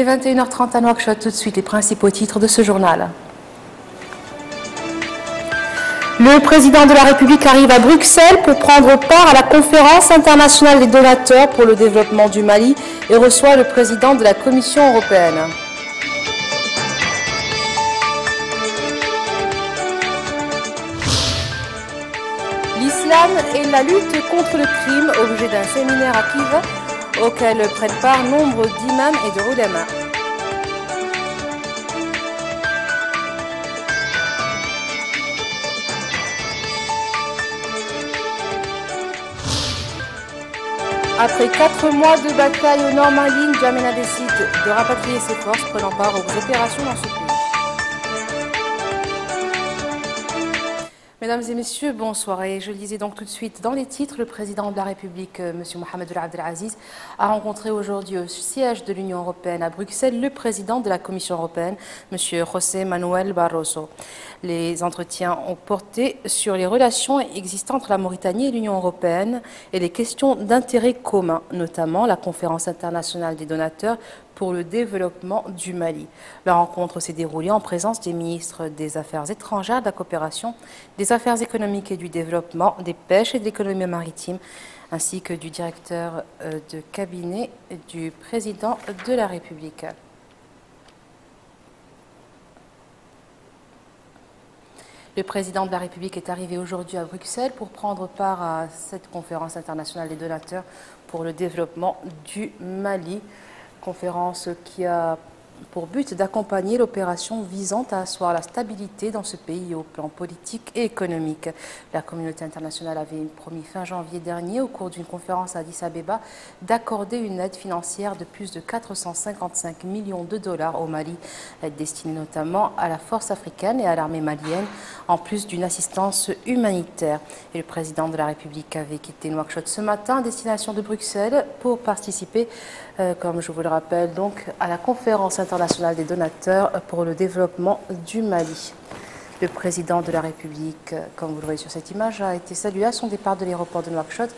est 21h30 à Nouakchott. Tout de suite, les principaux titres de ce journal. Le président de la République arrive à Bruxelles pour prendre part à la conférence internationale des donateurs pour le développement du Mali et reçoit le président de la Commission européenne. L'islam et la lutte contre le crime, objet d'un séminaire à Kiev auquel prennent part nombre d'imams et de ulama. Après 4 mois de bataille au nord Mali, N'Djamena décide de rapatrier ses forces prenant part aux opérations dans ce pays. Mesdames et messieurs, bonsoir. Et je le disais donc tout de suite dans les titres, le président de la République, M. Mohamed Ould Abdelaziz, a rencontré aujourd'hui au siège de l'Union européenne à Bruxelles le président de la Commission européenne, M. José Manuel Barroso. Les entretiens ont porté sur les relations existantes entre la Mauritanie et l'Union européenne et les questions d'intérêt commun, notamment la conférence internationale des donateurs pour le développement du Mali. La rencontre s'est déroulée en présence des ministres des Affaires étrangères, de la coopération, des Affaires économiques et du développement, des pêches et de l'économie maritime, ainsi que du directeur de cabinet du président de la République. Le président de la République est arrivé aujourd'hui à Bruxelles pour prendre part à cette conférence internationale des donateurs pour le développement du Mali. Conférence qui a pour but d'accompagner l'opération visant à asseoir la stabilité dans ce pays au plan politique et économique. La communauté internationale avait promis fin janvier dernier, au cours d'une conférence à Addis Abeba, d'accorder une aide financière de plus de 455 millions de dollars au Mali, aide destinée notamment à la force africaine et à l'armée malienne, en plus d'une assistance humanitaire. Et le président de la République avait quitté Nouakchott ce matin à destination de Bruxelles pour participer, comme je vous le rappelle, donc à la conférence internationale des donateurs pour le développement du Mali. Le président de la République, comme vous le voyez sur cette image, a été salué à son départ de l'aéroport de Nouakchott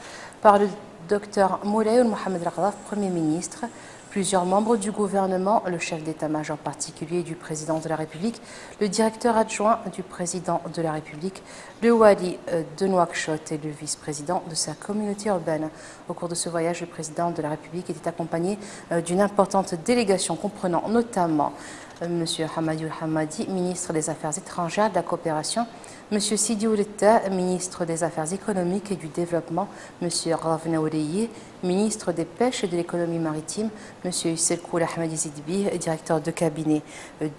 par le docteur Moulay Mohamed Al-Khalaf, Premier ministre, plusieurs membres du gouvernement, le chef d'état-major particulier du président de la République, le directeur adjoint du président de la République, le wali de Nouakchott et le vice-président de sa communauté urbaine. Au cours de ce voyage, le président de la République était accompagné d'une importante délégation comprenant notamment M. Hamadou Hamadi, ministre des Affaires étrangères et de la coopération, M. Sidi Ouletta, ministre des Affaires économiques et du développement, M. Ravna Ouleye, ministre des Pêches et de l'économie maritime, M. Selkoul Ahmadi Zidbi, directeur de cabinet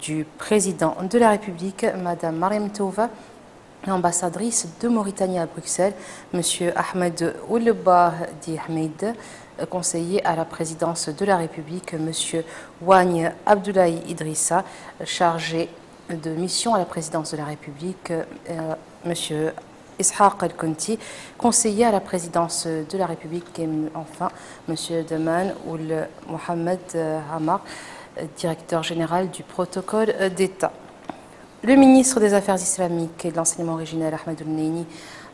du président de la République, Mme Mariam Touva, ambassadrice de Mauritanie à Bruxelles, M. Ahmed Oulba Di Ahmed, conseiller à la présidence de la République, M. Wagne Abdoulaye Idrissa, chargé de mission à la présidence de la République, M. Ishaq El-Konti, conseiller à la présidence de la République, et enfin M. Daman Oul Mohamed Hamar, directeur général du protocole d'État. Le ministre des Affaires islamiques et de l'enseignement originel, Ahmed Ould-Neini,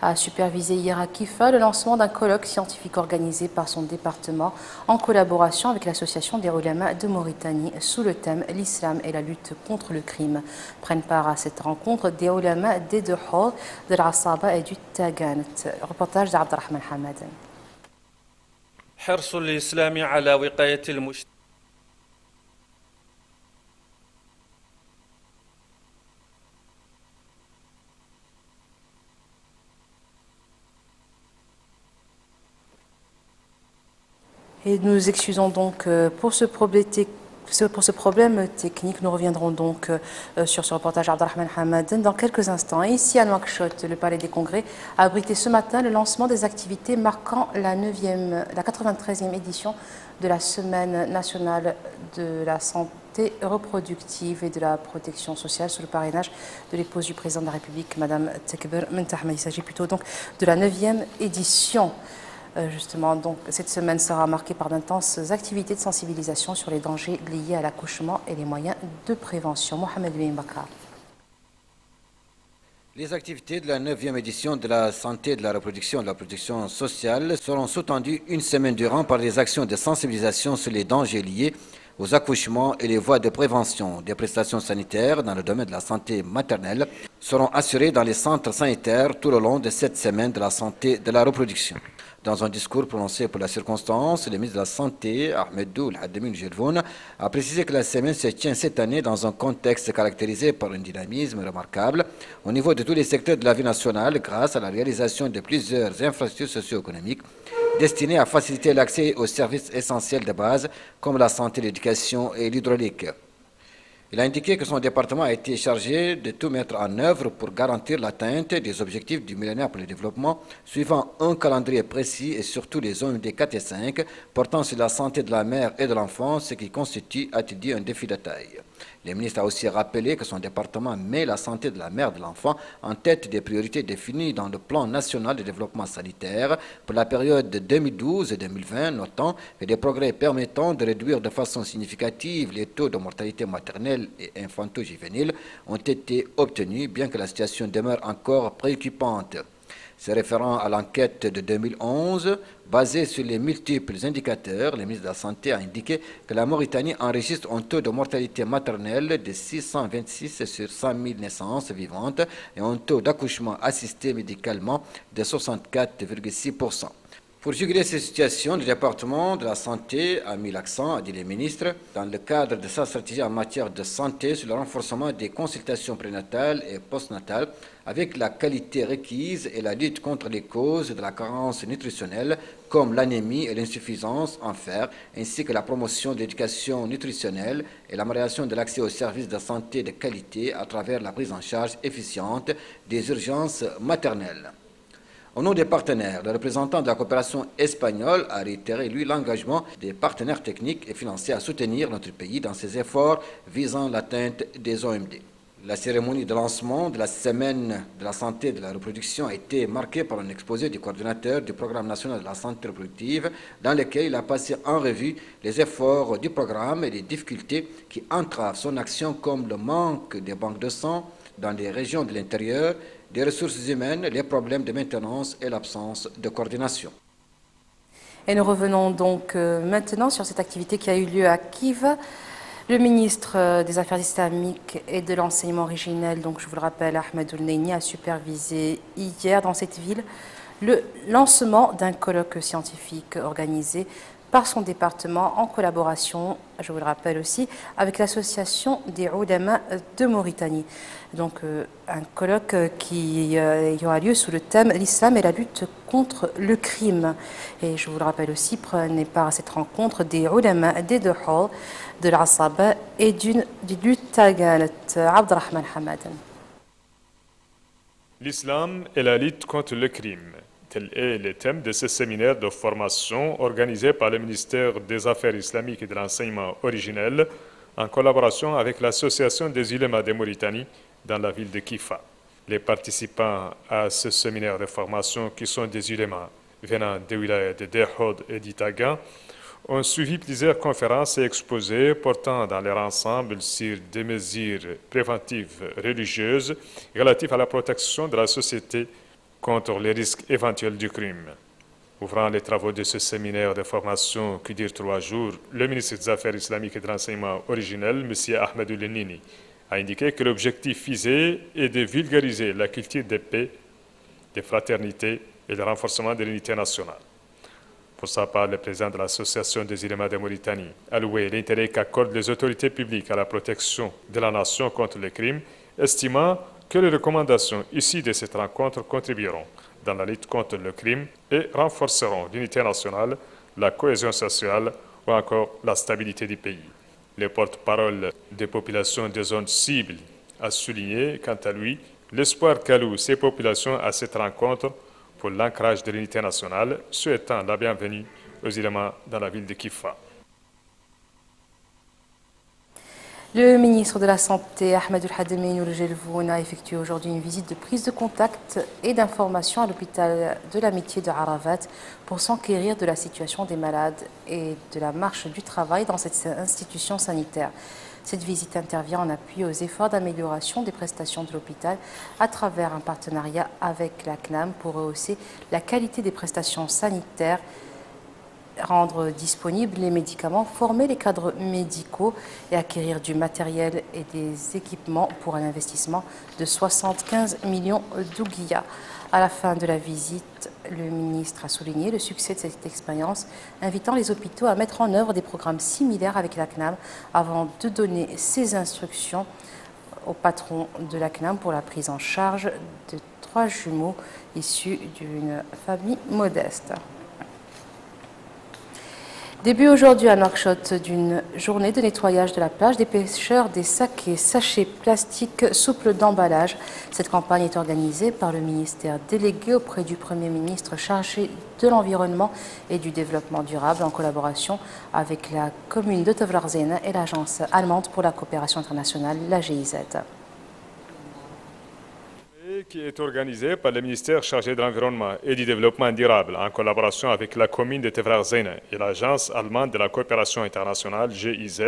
a supervisé hier à Kifa le lancement d'un colloque scientifique organisé par son département en collaboration avec l'Association des Ulama de Mauritanie sous le thème « L'islam et la lutte contre le crime ». Prennent part à cette rencontre des Ulama des deux Hall, de l'Asaba et du Tagant. Reportage d'Abdelrahman Hamad. حرص الإسلام على وقاية المجتمع. Et nous excusons donc pour ce problème technique. Nous reviendrons donc sur ce reportage d'Abdelrahman Hamad dans quelques instants. Et ici à Nouakchott, le Palais des Congrès a abrité ce matin le lancement des activités marquant la 93e édition de la Semaine nationale de la santé reproductive et de la protection sociale sous le parrainage de l'épouse du président de la République, Mme Tekber Mentahma. Il s'agit plutôt donc de la 9e édition. Justement, donc, cette semaine sera marquée par d'intenses activités de sensibilisation sur les dangers liés à l'accouchement et les moyens de prévention. Mohamed Ben Bakar. Les activités de la 9e édition de la santé, de la reproduction et de la protection sociale seront sous-tendues une semaine durant par des actions de sensibilisation sur les dangers liés aux accouchements et les voies de prévention. Des prestations sanitaires dans le domaine de la santé maternelle seront assurées dans les centres sanitaires tout le long de cette semaine de la santé de la reproduction. Dans un discours prononcé pour la circonstance, le ministre de la Santé, Ahmedou El-Hademi Jelvoun, a précisé que la semaine se tient cette année dans un contexte caractérisé par un dynamisme remarquable au niveau de tous les secteurs de la vie nationale grâce à la réalisation de plusieurs infrastructures socio-économiques destinées à faciliter l'accès aux services essentiels de base comme la santé, l'éducation et l'hydraulique. Il a indiqué que son département a été chargé de tout mettre en œuvre pour garantir l'atteinte des objectifs du millénaire pour le développement, suivant un calendrier précis et surtout les OMD 4 et 5 portant sur la santé de la mère et de l'enfant, ce qui constitue, a-t-il dit, un défi de taille. Le ministre a aussi rappelé que son département met la santé de la mère et de l'enfant en tête des priorités définies dans le plan national de développement sanitaire pour la période de 2012 et 2020, notant que des progrès permettant de réduire de façon significative les taux de mortalité maternelle et infanto-juvénile ont été obtenus, bien que la situation demeure encore préoccupante. Se référant à l'enquête de 2011, basée sur les multiples indicateurs, le ministre de la Santé a indiqué que la Mauritanie enregistre un taux de mortalité maternelle de 626 sur 100 000 naissances vivantes et un taux d'accouchement assisté médicalement de 64,6%. Pour juguler ces situations, le département de la santé a mis l'accent, a dit le ministre, dans le cadre de sa stratégie en matière de santé sur le renforcement des consultations prénatales et postnatales avec la qualité requise et la lutte contre les causes de la carence nutritionnelle comme l'anémie et l'insuffisance en fer, ainsi que la promotion de l'éducation nutritionnelle et l'amélioration de l'accès aux services de santé de qualité à travers la prise en charge efficiente des urgences maternelles. Au nom des partenaires, le représentant de la coopération espagnole a réitéré, lui, l'engagement des partenaires techniques et financiers à soutenir notre pays dans ses efforts visant l'atteinte des OMD. La cérémonie de lancement de la Semaine de la santé et de la reproduction a été marquée par un exposé du coordinateur du Programme national de la santé reproductive dans lequel il a passé en revue les efforts du programme et les difficultés qui entravent son action comme le manque des banques de sang dans les régions de l'intérieur, des ressources humaines, les problèmes de maintenance et l'absence de coordination. Et nous revenons donc maintenant sur cette activité qui a eu lieu à Kiev. Le ministre des Affaires islamiques et de l'enseignement originel, donc je vous le rappelle, Ahmedou El-Neini, a supervisé hier dans cette ville le lancement d'un colloque scientifique organisé par son département en collaboration, je vous le rappelle aussi, avec l'association des Ulama de Mauritanie. Donc un colloque qui aura lieu sous le thème « L'islam et la lutte contre le crime ». Et je vous le rappelle aussi, prenez part à cette rencontre des Ulama des deux halls, de l'Asaba et du Tagalat. Abdelrahman Hamadan. L'islam et la lutte contre le crime. Tel est le thème de ce séminaire de formation organisé par le ministère des Affaires islamiques et de l'enseignement originel en collaboration avec l'Association des ulémas de Mauritanie dans la ville de Kifa. Les participants à ce séminaire de formation, qui sont des ulémas venant des wilayas de Dehod et d'Itaga, ont suivi plusieurs conférences et exposés portant dans leur ensemble sur des mesures préventives religieuses relatives à la protection de la société contre les risques éventuels du crime. Ouvrant les travaux de ce séminaire de formation qui dure 3 jours, le ministre des Affaires islamiques et de l'enseignement originel, M. Ahmedou El-Neini, a indiqué que l'objectif visé est de vulgariser la culture de paix, de fraternité et le renforcement de l'unité nationale. Pour sa part, le président de l'Association des ulémas de Mauritanie a loué l'intérêt qu'accordent les autorités publiques à la protection de la nation contre le crime, estimant que les recommandations issues de cette rencontre contribueront dans la lutte contre le crime et renforceront l'unité nationale, la cohésion sociale ou encore la stabilité du pays. Le porte-parole des populations des zones cibles a souligné, quant à lui, l'espoir qu'allouent ces populations à cette rencontre pour l'ancrage de l'unité nationale, souhaitant la bienvenue aux ulémas dans la ville de Kifa. Le ministre de la Santé, Ahmedou El-Hademi Jelvoun, a effectué aujourd'hui une visite de prise de contact et d'information à l'hôpital de l'Amitié de Aravat pour s'enquérir de la situation des malades et de la marche du travail dans cette institution sanitaire. Cette visite intervient en appui aux efforts d'amélioration des prestations de l'hôpital à travers un partenariat avec la CNAM pour rehausser la qualité des prestations sanitaires rendre disponibles les médicaments, former les cadres médicaux et acquérir du matériel et des équipements pour un investissement de 75 millions d'ouguiyas. À la fin de la visite, le ministre a souligné le succès de cette expérience, invitant les hôpitaux à mettre en œuvre des programmes similaires avec la CNAM avant de donner ses instructions au patron de la CNAM pour la prise en charge de 3 jumeaux issus d'une famille modeste. Début aujourd'hui à Nouakchott d'une journée de nettoyage de la plage des pêcheurs des sacs et sachets plastiques souples d'emballage. Cette campagne est organisée par le ministère délégué auprès du Premier ministre chargé de l'environnement et du développement durable en collaboration avec la commune de Tefraghzena et l'agence allemande pour la coopération internationale, la GIZ. Qui est organisé par le ministère chargé de l'environnement et du développement durable en collaboration avec la commune de Tefraghzena et l'agence allemande de la coopération internationale GIZ,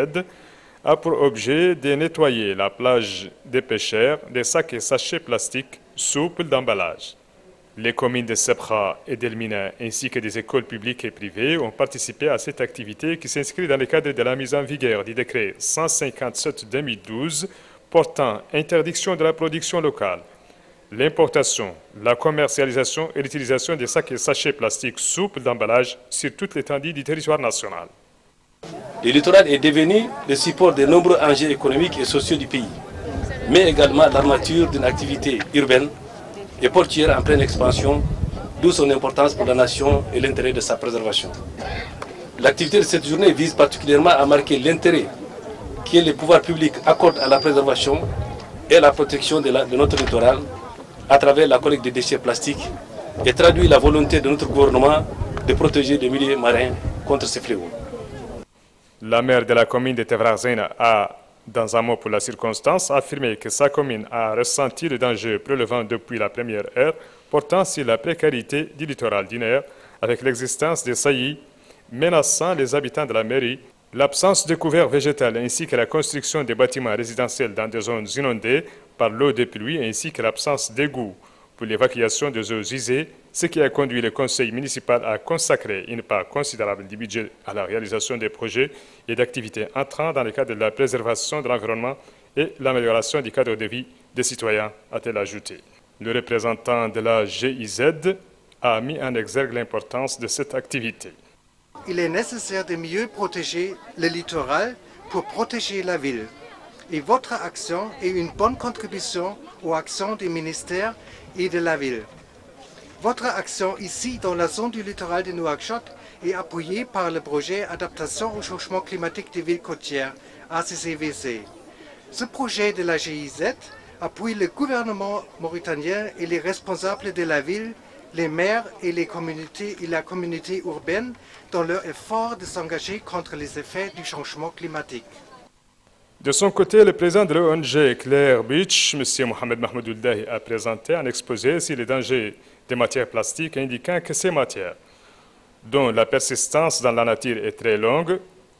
a pour objet de nettoyer la plage des pêcheurs des sacs et sachets plastiques souples d'emballage. Les communes de Sebkha et d'Elmina ainsi que des écoles publiques et privées ont participé à cette activité qui s'inscrit dans le cadre de la mise en vigueur du décret 157/2012 portant interdiction de la production locale, l'importation, la commercialisation et l'utilisation des sacs et sachets plastiques souples d'emballage sur toute l'étendue du territoire national. Le littoral est devenu le support de nombreux enjeux économiques et sociaux du pays, mais également l'armature d'une activité urbaine et portuaire en pleine expansion, d'où son importance pour la nation et l'intérêt de sa préservation. L'activité de cette journée vise particulièrement à marquer l'intérêt que les pouvoirs publics accordent à la préservation et à la protection de notre littoral à travers la collecte des déchets plastiques et traduit la volonté de notre gouvernement de protéger les milieux marins contre ces fléaux. La maire de la commune de Tefraghzena a, dans un mot pour la circonstance, affirmé que sa commune a ressenti le danger prélevant depuis la première heure portant sur la précarité du littoral dunaire avec l'existence des saillies menaçant les habitants de la mairie, l'absence de couvert végétal ainsi que la construction des bâtiments résidentiels dans des zones inondées par l'eau de pluie ainsi que l'absence d'égouts pour l'évacuation des eaux usées, ce qui a conduit le conseil municipal à consacrer une part considérable du budget à la réalisation des projets et d'activités entrant dans le cadre de la préservation de l'environnement et l'amélioration du cadre de vie des citoyens, a-t-elle ajouté. Le représentant de la GIZ a mis en exergue l'importance de cette activité. Il est nécessaire de mieux protéger le littoral pour protéger la ville. Et votre action est une bonne contribution aux actions du ministère et de la ville. Votre action ici dans la zone du littoral de Nouakchott est appuyée par le projet Adaptation au changement climatique des villes côtières, ACCVC. Ce projet de la GIZ appuie le gouvernement mauritanien et les responsables de la ville, les maires et les communautés et la communauté urbaine dans leur effort de s'engager contre les effets du changement climatique. De son côté, le président de l'ONG Claire Beach, M. Mohamed Mahmoud Ouldahi, a présenté un exposé sur les dangers des matières plastiques, indiquant que ces matières, dont la persistance dans la nature est très longue,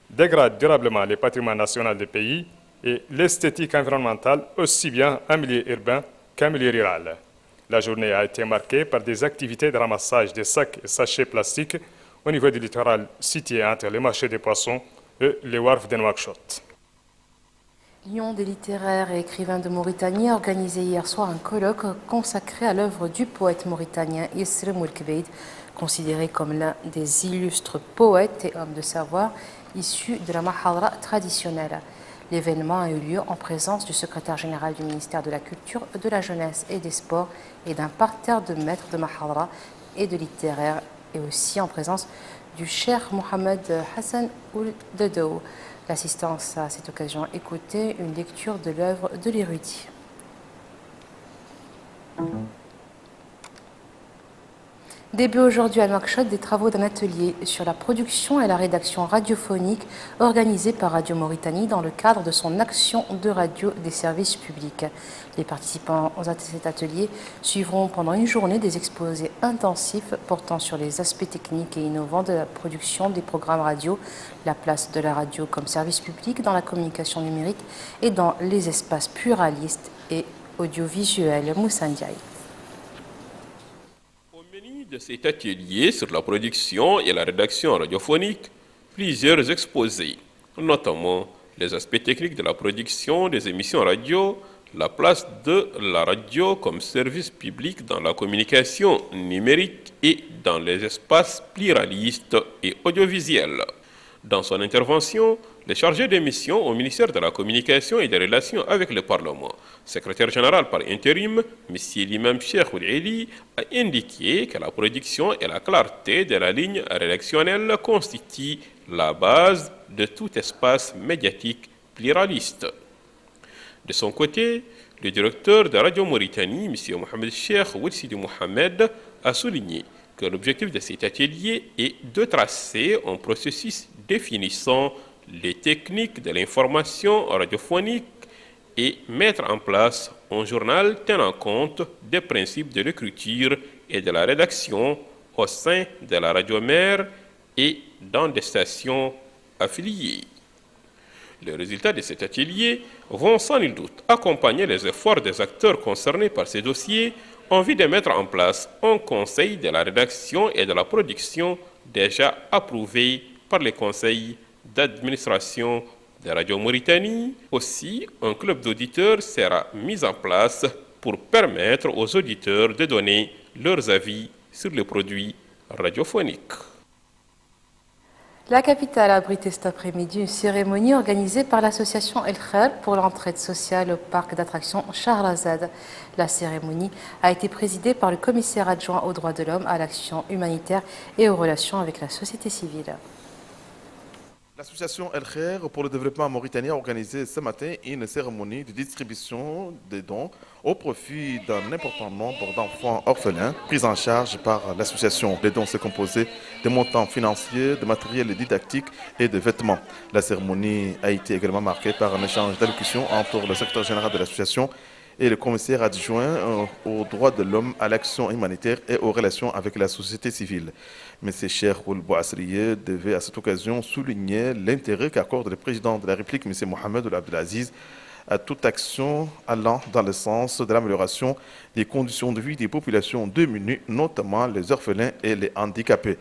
dégradent durablement le patrimoine national du pays et l'esthétique environnementale aussi bien en milieu urbain qu'en milieu rural. La journée a été marquée par des activités de ramassage des sacs et sachets plastiques au niveau du littoral situé entre le marché des poissons et le Wharf de Nouakchott. L'Union des littéraires et écrivains de Mauritanie a organisé hier soir un colloque consacré à l'œuvre du poète mauritanien Yesrem Ouelkbeid, considéré comme l'un des illustres poètes et hommes de savoir issus de la Mahadra traditionnelle. L'événement a eu lieu en présence du secrétaire général du ministère de la Culture, de la Jeunesse et des Sports et d'un parterre de maîtres de Mahadra et de littéraires, et aussi en présence du cheikh Mohamed Hassan Ould Dadou. L'assistance à cette occasion écoutait une lecture de l'œuvre de l'érudit. Début aujourd'hui à Nouakchott des travaux d'un atelier sur la production et la rédaction radiophonique organisée par Radio Mauritanie dans le cadre de son action de radio des services publics. Les participants à cet atelier suivront pendant une journée des exposés intensifs portant sur les aspects techniques et innovants de la production des programmes radio, la place de la radio comme service public dans la communication numérique et dans les espaces pluralistes et audiovisuels. Moussa Ndiaye. de cet atelier sur la production et la rédaction radiophonique, plusieurs exposés, notamment les aspects techniques de la production des émissions radio, la place de la radio comme service public dans la communication numérique et dans les espaces pluralistes et audiovisuels. Dans son intervention, le chargé de mission au ministère de la Communication et des Relations avec le Parlement, secrétaire général par intérim, M. l'imam Cheikh Ould-Eli, a indiqué que la production et la clarté de la ligne rédactionnelle constituent la base de tout espace médiatique pluraliste. De son côté, le directeur de Radio Mauritanie, M. Mohamed Cheikh Ould Sidi Mohamed, a souligné que l'objectif de cet atelier est de tracer un processus définissant les techniques de l'information radiophonique et mettre en place un journal tenant compte des principes de l'écriture et de la rédaction au sein de la radio mère et dans des stations affiliées. Les résultats de cet atelier vont sans nul doute accompagner les efforts des acteurs concernés par ces dossiers en vue de mettre en place un conseil de la rédaction et de la production déjà approuvé par les conseils d'administration de Radio Mauritanie. Aussi, un club d'auditeurs sera mis en place pour permettre aux auditeurs de donner leurs avis sur les produits radiophoniques. La capitale a abrité cet après-midi une cérémonie organisée par l'association El Khair pour l'entraide sociale au parc d'attractions Shahrazad. La cérémonie a été présidée par le commissaire adjoint aux droits de l'homme, à l'action humanitaire et aux relations avec la société civile. L'association El Khair pour le développement mauritanien a organisé ce matin une cérémonie de distribution des dons au profit d'un important nombre d'enfants orphelins pris en charge par l'association. Les dons se composaient de montants financiers, de matériel didactique et de vêtements. La cérémonie a été également marquée par un échange d'allocutions entre le secrétaire général de l'association et le commissaire adjoint aux droits de l'homme, à l'action humanitaire et aux relations avec la société civile. M. Cheikh Ould Bouassriye devait à cette occasion souligner l'intérêt qu'accorde le président de la République, M. Mohamed Ould Abdelaziz, à toute action allant dans le sens de l'amélioration des conditions de vie des populations démunies, notamment les orphelins et les handicapés.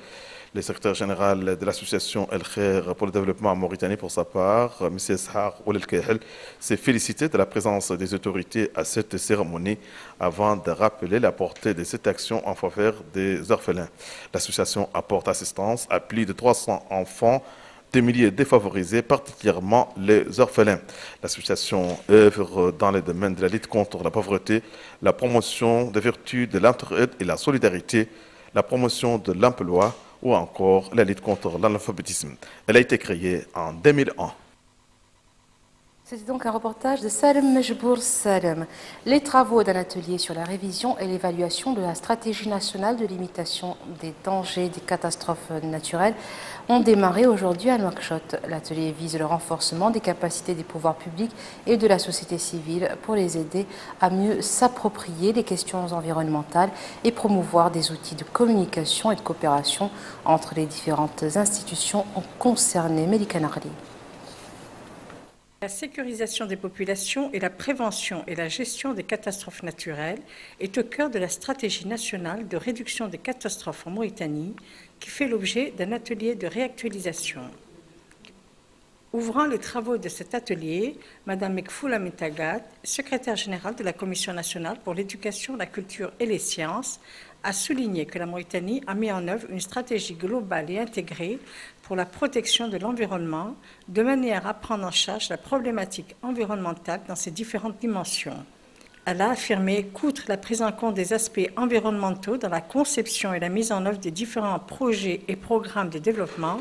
Le secrétaire général de l'association El Khair pour le développement en Mauritanie, pour sa part, M. Ishaq Ould El-Kahel, s'est félicité de la présence des autorités à cette cérémonie avant de rappeler la portée de cette action en faveur des orphelins. L'association apporte assistance à plus de 300 enfants, des milliers défavorisés, particulièrement les orphelins. L'association œuvre dans les domaines de la lutte contre la pauvreté, la promotion des vertus de l'entraide et la solidarité, la promotion de l'emploi, ou encore la lutte contre l'analphabétisme. Elle a été créée en 2001. C'était donc un reportage de Salem Mejbour Salem. Les travaux d'un atelier sur la révision et l'évaluation de la stratégie nationale de limitation des dangers des catastrophes naturelles ont démarré aujourd'hui à Nouakchott. L'atelier vise le renforcement des capacités des pouvoirs publics et de la société civile pour les aider à mieux s'approprier les questions environnementales et promouvoir des outils de communication et de coopération entre les différentes institutions concernées. Melika Narli. La sécurisation des populations et la prévention et la gestion des catastrophes naturelles est au cœur de la stratégie nationale de réduction des catastrophes en Mauritanie, qui fait l'objet d'un atelier de réactualisation. Ouvrant les travaux de cet atelier, Mme Mekfoula Metagat, secrétaire générale de la Commission nationale pour l'éducation, la culture et les sciences, a souligné que la Mauritanie a mis en œuvre une stratégie globale et intégrée pour la protection de l'environnement, de manière à prendre en charge la problématique environnementale dans ses différentes dimensions. Elle a affirmé qu'outre la prise en compte des aspects environnementaux dans la conception et la mise en œuvre des différents projets et programmes de développement,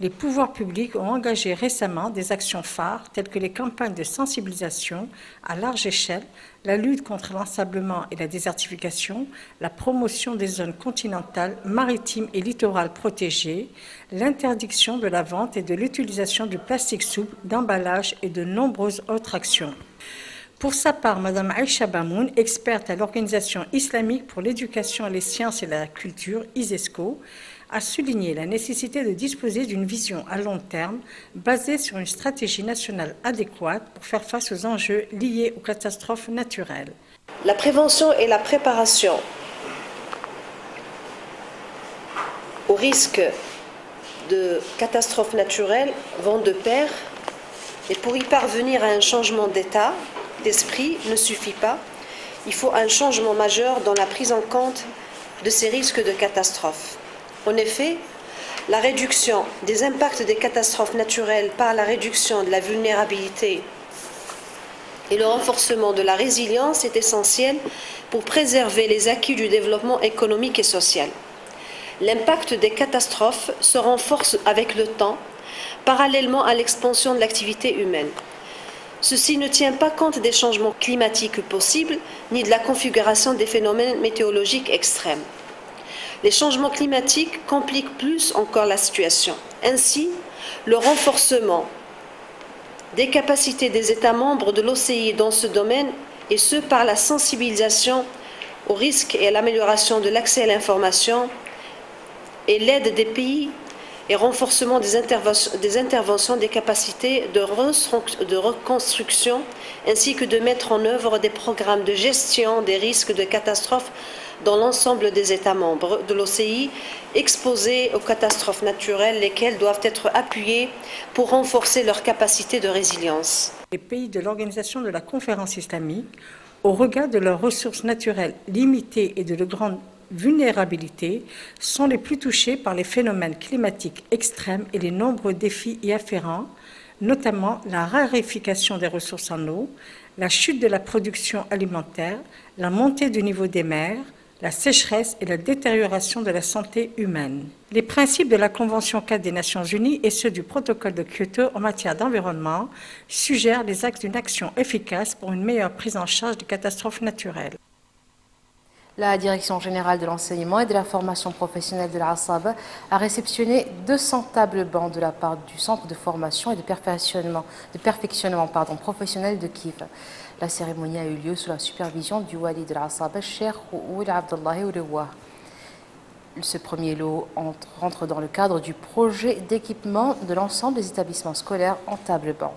les pouvoirs publics ont engagé récemment des actions phares telles que les campagnes de sensibilisation à large échelle, la lutte contre l'ensablement et la désertification, la promotion des zones continentales, maritimes et littorales protégées, l'interdiction de la vente et de l'utilisation du plastique souple, d'emballage et de nombreuses autres actions. Pour sa part, Mme Aïcha Bamoun, experte à l'Organisation islamique pour l'éducation, les sciences et la culture, ISESCO, a souligné la nécessité de disposer d'une vision à long terme basée sur une stratégie nationale adéquate pour faire face aux enjeux liés aux catastrophes naturelles. La prévention et la préparation au risque de catastrophes naturelles vont de pair, et pour y parvenir à un changement d'état d'esprit ne suffit pas. Il faut un changement majeur dans la prise en compte de ces risques de catastrophes. En effet, la réduction des impacts des catastrophes naturelles par la réduction de la vulnérabilité et le renforcement de la résilience est essentiel pour préserver les acquis du développement économique et social. L'impact des catastrophes se renforce avec le temps, parallèlement à l'expansion de l'activité humaine. Ceci ne tient pas compte des changements climatiques possibles, ni de la configuration des phénomènes météorologiques extrêmes. Les changements climatiques compliquent plus encore la situation. Ainsi, le renforcement des capacités des États membres de l'OCI dans ce domaine, et ce par la sensibilisation aux risques et à l'amélioration de l'accès à l'information et l'aide des pays et renforcement des interventions des capacités de reconstruction, ainsi que de mettre en œuvre des programmes de gestion des risques de catastrophes dans l'ensemble des États membres de l'OCI exposés aux catastrophes naturelles, lesquels doivent être appuyés pour renforcer leur capacité de résilience. Les pays de l'Organisation de la Conférence islamique, au regard de leurs ressources naturelles limitées et de leur grande vulnérabilité, sont les plus touchés par les phénomènes climatiques extrêmes et les nombreux défis y afférents, notamment la raréfaction des ressources en eau, la chute de la production alimentaire, la montée du niveau des mers, la sécheresse et la détérioration de la santé humaine. Les principes de la Convention cadre des Nations Unies et ceux du protocole de Kyoto en matière d'environnement suggèrent les axes d'une action efficace pour une meilleure prise en charge des catastrophes naturelles. La Direction générale de l'enseignement et de la formation professionnelle de l'Asaba a réceptionné 200 tables bancs de la part du Centre de formation et de perfectionnement professionnel de Kiev. La cérémonie a eu lieu sous la supervision du Wali de l'Asaba, Cheikh Oul Abdullahi Ourewa. Ce premier lot rentre dans le cadre du projet d'équipement de l'ensemble des établissements scolaires en tables bancs.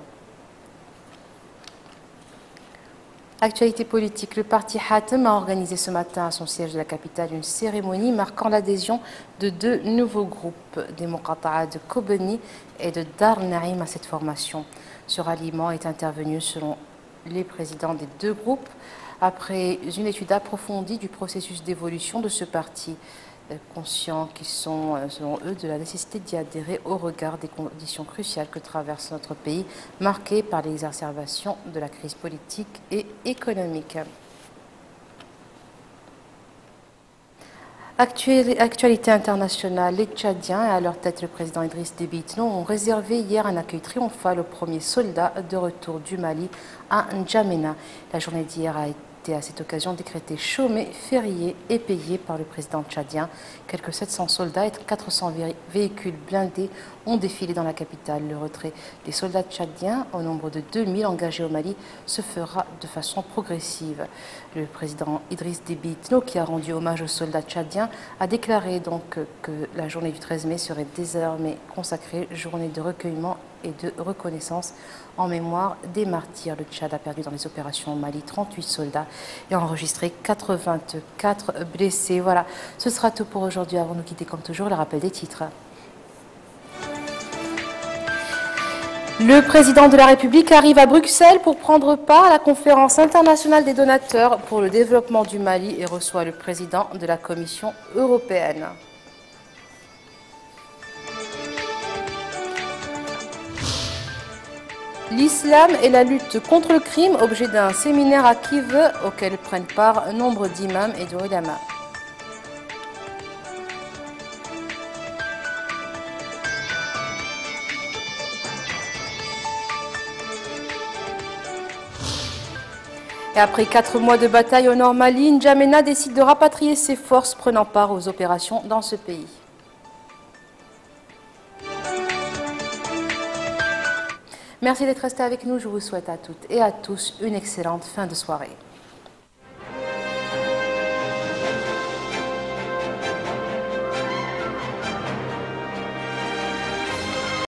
Actualité politique, le parti Hatem a organisé ce matin à son siège de la capitale une cérémonie marquant l'adhésion de 2 nouveaux groupes, des Muqata'a de Kobani et de Dar Naïm à cette formation. Ce ralliement est intervenu selon les présidents des 2 groupes après une étude approfondie du processus d'évolution de ce parti, conscients qu'ils sont, selon eux, de la nécessité d'y adhérer au regard des conditions cruciales que traverse notre pays, marquées par l'exacerbation de la crise politique et économique. Actualité internationale, les Tchadiens, et à leur tête le président Idriss Déby Itno, ont réservé hier un accueil triomphal au premier soldat de retour du Mali à N'Djamena. La journée d'hier a été à cette occasion décrété chômé, férié et payé par le président tchadien. Quelques 700 soldats et 400 véhicules blindés ont défilé dans la capitale. Le retrait des soldats tchadiens, au nombre de 2000 engagés au Mali, se fera de façon progressive. Le président Idriss Déby Itno, qui a rendu hommage aux soldats tchadiens, a déclaré donc que la journée du 13 mai serait désormais consacrée journée de recueillement et de reconnaissance en mémoire des martyrs. Le Tchad a perdu dans les opérations au Mali 38 soldats et enregistré 84 blessés. Voilà, ce sera tout pour aujourd'hui. Avant de nous quitter, comme toujours, le rappel des titres. Le président de la République arrive à Bruxelles pour prendre part à la conférence internationale des donateurs pour le développement du Mali et reçoit le président de la Commission européenne. L'islam et la lutte contre le crime, objet d'un séminaire à Kiev auquel prennent part nombre d'imams et de ulama. Et après 4 mois de bataille au nord Mali, N'Djamena décide de rapatrier ses forces prenant part aux opérations dans ce pays. Merci d'être resté avec nous. Je vous souhaite à toutes et à tous une excellente fin de soirée.